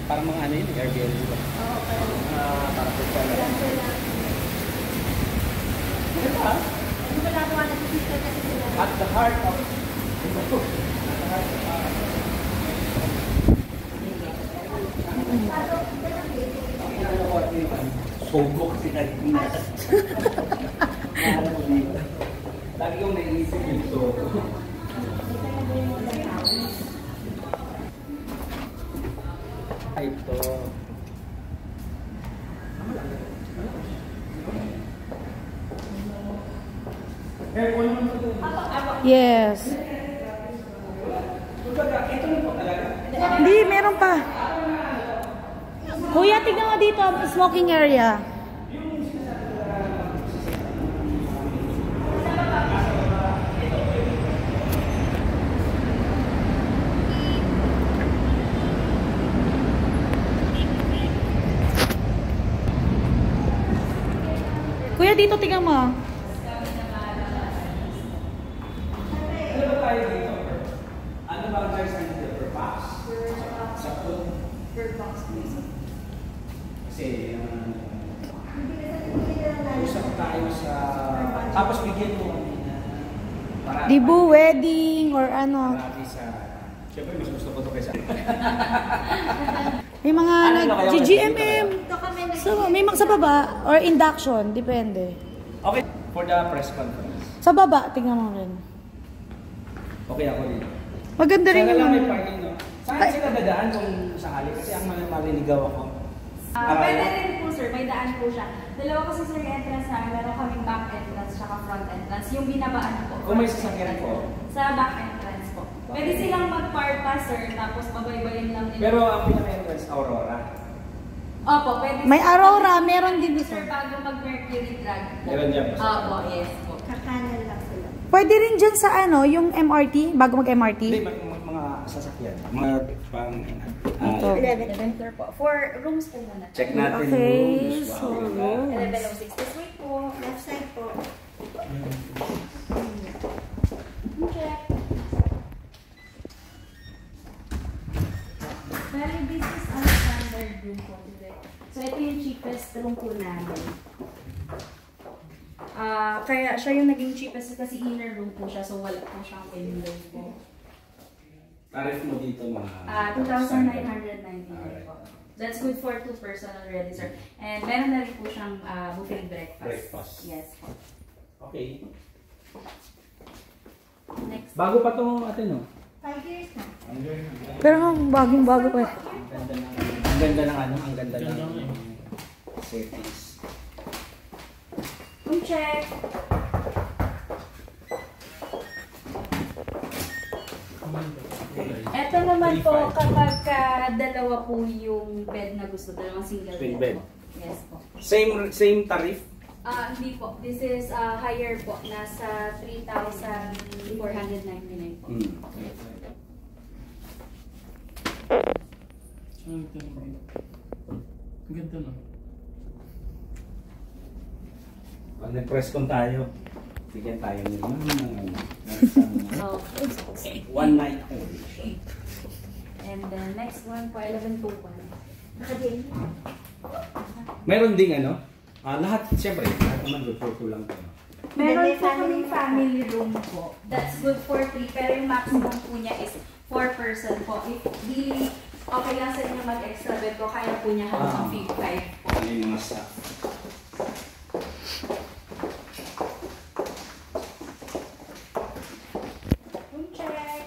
Parang mga ano yun, Airbnb ba? Oo, parang. Parang hotel. Diba? Ano ba nagawa na si sister kasi sila? At the heart of... Sogok sila. Lagi yung naiisip yung sogok. Ito. Yes. Hindi, meron pa. Kuya, tignan mo dito, smoking area. Kuya, dito tignan mo. Ano ba guys ang per box? Sa food? Per box, please. Kasi, usap tayo sa... Tapos bigyan mo kami na... Dibu, wedding, or ano. Marami sa... Siyempre, mas gusto ko ito kaysa... May mga nag-GGMM. Ito kami So, may mga sa baba, or induction, depende. Okay, for the press conference. Sa baba, tingnan mo rin. Okay ako dito. Maganda rin Sana yung lang may ano. parking, no? Saan sila dadaan kung sakali? Kasi ang maliligaw ako. Pwede rin po sir, may daan po siya. Dalawa kasi sir yung entrance namin, meron kaming back entrance tsaka front entrance. Yung binabaan po. Kung may sasakyan po. Sa back entrance po. Pwede silang mag-park pa sir, tapos babaybayin lang nila. Pero ang pinaka-entrance, Aurora. Opo, pwede. May Aurora, meron din dito. Sir, bago mag-Mercury drag po. Meron dyan po. Opo, yes po. Kakanan lang sila. Pwede rin dyan sa ano, yung MRT, bago mag-MRT. Hindi, mga sasakyan. Mga pang... Ito. 11 sir po. For rooms po muna. Check natin Okay, yung rooms. so Wow. 1106 this way po. Left side po. Check. Bali, this is our standard room po today. So, ito yung cheapest room po namin. Kaya siya yung naging cheapest kasi inner room po siya. So, wala po siyang window po. Tarif mo dito mga... 2,999 po. That's good for 2 person already, sir. And meron na rin po siyang buffet breakfast. Breakfast. Yes po. Okay. Next. Bago pa itong atin, no? 5 years na. Pero bagong-bago pa. Ang ganda ng ano, ang ganda ng settings. Check. Ito naman po, kapag dalawa po yung bed na gusto, dalawang single Twin bed. bed. Po. Yes po. Same tarif? Hindi po. This is higher po. Nasa 3,499 po. Ang ganda na. Pag nag-press con tayo, bigyan tayo nila Oh, one night only. and then next one po, 1121. Naka-Jane. Meron ding ano, lahat, siyempre, lahat naman good for 2 lang ito. Meron po kaming family room po. That's good for 3, pero yung maximum po niya is 4 person po. If di okay lang sa inyo mag-extra bed po, kaya po niya hanggang 5 po. Ano yung mga staff? Check.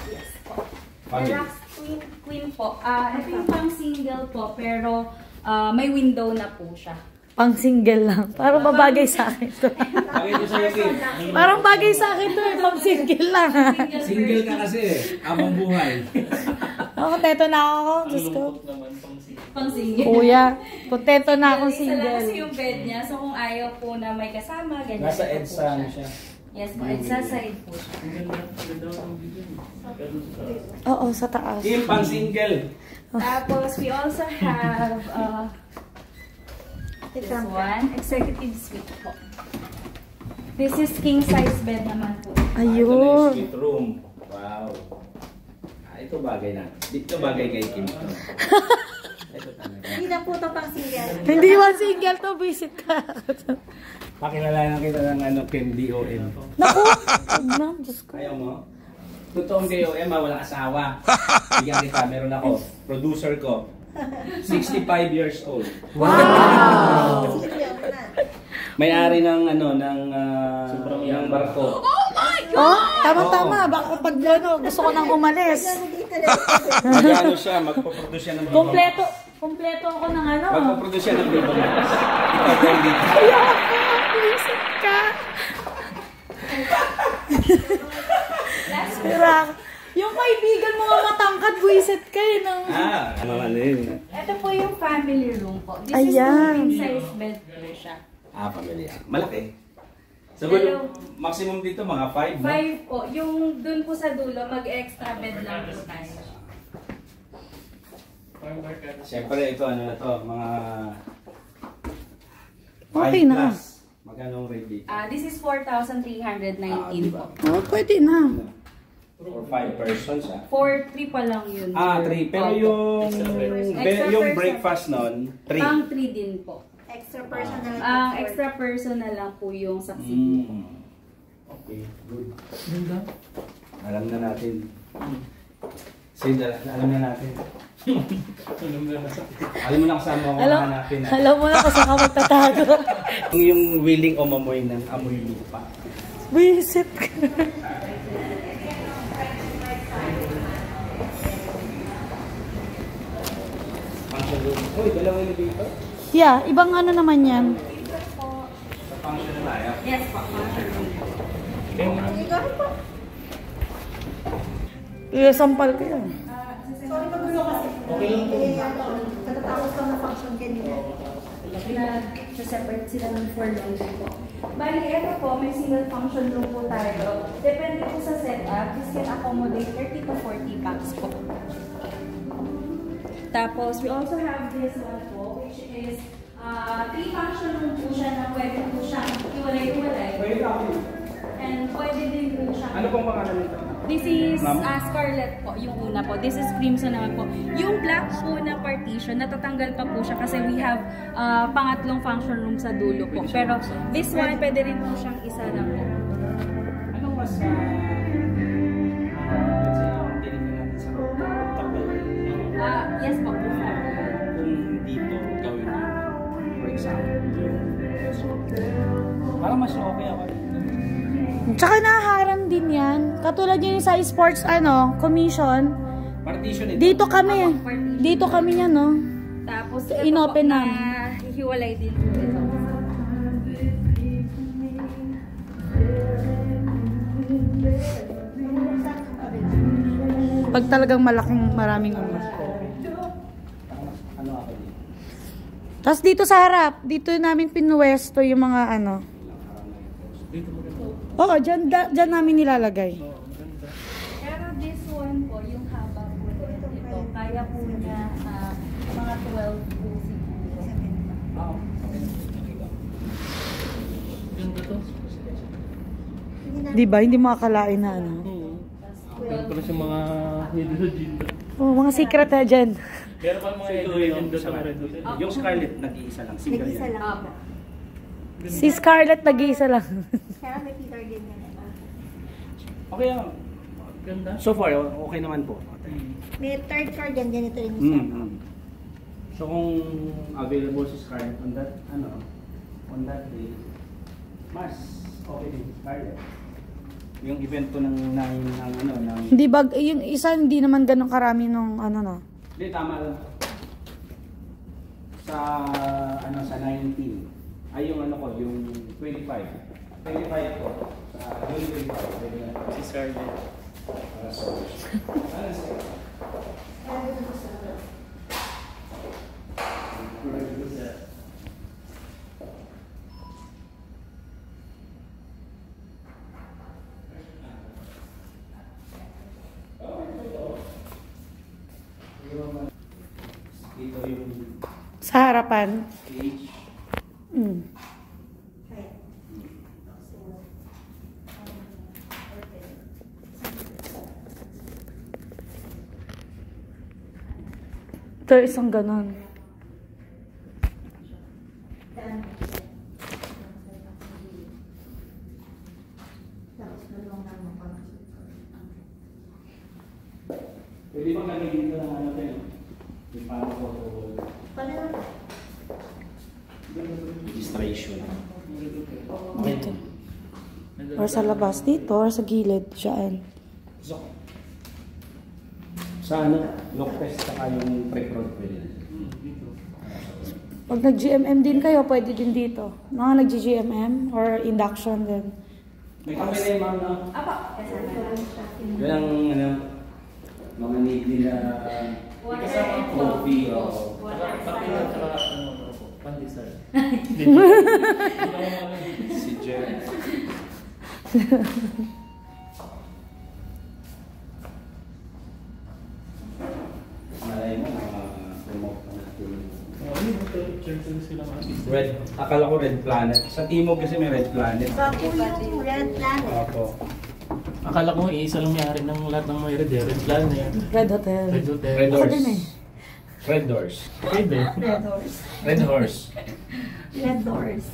Yes po. Family. Relax queen po. Ito yung pang single po, pero may window na po siya. Pang single lang. Parang babagay sa akin to. Bakit yung sa'yo, Kim? Parang bagay sa akin to eh. Pang single lang. Single ka kasi habang buhay. Kontento na ako. Diyos ko. Naman pang single. Pang single. Kuya, kontento na akong Isa lang single. kasi yung bed niya. So kung ayaw po na may kasama, ganyan. Nasa po EDSA ano siya. Yes po, EDSA side po siya. Ang ganda ng video. Pero sa Oo, sa taas. Kim, pang single. Tapos we also have this one, executive suite po. This is king size bed naman po. Ito na yung Ayun. suite room. Wow. Ito bagay na. Dito bagay kay Kim. Ito talaga. Hindi na po ito pang single. Hindi man single to, visit ka. Pakilala kita ng ano, Kim DOM. Naku! Huwag na, Diyos ko. Ayaw mo? Totoong DOM ha, walang asawa. Bigyan kita, meron ako. Producer ko. 65 years old. Wow! Single na. May-ari ng ano, ng barko. Oh, tama-tama. Baka pag ano, gusto ko nang umalis. Hindi talaga. Mag-ano siya, magpo-produce siya ng Viva Max. Kompleto ako ng ano. Magpo-produce siya ng Viva Max. Ikaw po hindi. Visit ka. Sira. Yung kaibigan mo nga matangkad, visit ka eh. No? Ano yun? Ito po yung family room po. This Ayan. is 2 queen size bed po siya. Pamilya. Malaki. So, Hello. maximum dito mga 5, no? 5 po. Yung dun po sa dulo, mag-extra bed lang po tayo. Siyempre, ito ano na to, mga 5 Okay na. plus. Magkano ang rate dito? This is 4,319 po. Oh, pwede na. For 5 persons, ha? For 3 pa lang yun. 3. Pero yung, Extra yung person. breakfast nun, 3. Pang 3 din po. Extra personal. Ang extra person na lang po yung saksi. Okay, good. Ganda. Alam na natin. Sinda, alam na natin. Alam na nasa. Alam mo na kasama ko hanapin. Alam mo na kung saan ka magtatago. Yung willing o mamoy ng amoy lupa. Visit ka. Function room. Uy, dalawang elevator. Yeah, ibang ano naman yan. Sa function na tayo. Yes po. Function room po. Ikaw po. Sampal ko yan. Sorry magulo kasi. Okay lang po. Katatapos ko na function kanina. Nag-separate sila ng for laundry po. Bali, ito po, may single function room po tayo. Depende po sa setup, this can accommodate 30 to 40 packs po. Tapos, we also have this one po, which is 3 function room po siya na pwede po siyang iwalay-iwalay. And pwede din po siyang... Ano pong pangalan nito? This is Ma'am? Scarlet po, yung una po. This is Crimson naman po. Yung black po na partition, natatanggal pa po siya kasi we have pangatlong function room sa dulo po. Pero this one, pwede rin po siyang isa lang po. Anong mas let's say yung tinignan natin sa rooftop Yes po. kung dito gawin yung for example parang mas okay ako dito. Tsaka naharang din yan. Katulad yung sa sports commission. Partition ito. Dito kami. Dito kami yan, no? Tapos Inopen ito po, namin. hiwalay din po ito. Pag talagang maraming ano. Ano ako dito? Tapos dito sa harap, dito namin pinuwesto yung mga ano. Dito mo rin. Oo, dyan namin nilalagay. Pero this one po, yung haba po ito, kaya po niya mga 12 po siguro. Ganda to. Di ba? Hindi mo akalain na ano. Oo. Meron pala siyang mga hidden. Oh, mga secret na dyan. Meron pa mga hidden doon sa meron doon. Yung Scarlett nag-iisa lang. Single Nag-isa yan. lang. Si Scarlett nag-iisa lang. Kaya may pillar din yan. Okay lang. Ganda. So far, okay naman po. May third floor dyan. Ganito rin yung setup. So kung available si Scarlett on that day, mas okay din si Scarlett. Yung event ko ng Hindi ba, yung isa hindi naman ganun karami nung ano no. hindi, tama lang. Sa sa 19 ay yung yung 25 ko sa June 25 Si Scarlett. para sa dito yung Sa harapan. stage. Mm. Ito isang ganon. Pwede ba gagawin dito ng ano tayo? Yung parang photo wall. Registration. Dito. Or sa labas dito, or sa gilid. Diyan. Sa ano, look test saka yung pre-prod pwede na. Pag nag-GMM din kayo, pwede din dito. No, nag-GMM or induction din. May kami na yung ma'am na. Apo. Yun ang ano, mga need nila coffee o Pandesal. si Jer. Malay mo, promote pa natin. Red, akala ko Red Planet. Sa Timog kasi may Red Planet. Bago yung Red Planet. Opo. Akala ko isa lang may-ari ng lahat ng may red. Red Planet. Red Hotel. Red Hotel. Red Ako Horse. din eh. Red Doors. Pwede. Red Horse. Red Horse. Red Doors.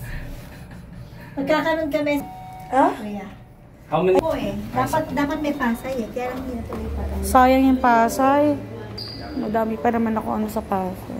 Magkakaroon kami. Ah? Kuya. How many? Oo eh. Dapat may pasay eh. Kaya lang hindi natuloy pa lang. Sayang yung Pasay. Madami pa naman ako ano sa Pasay.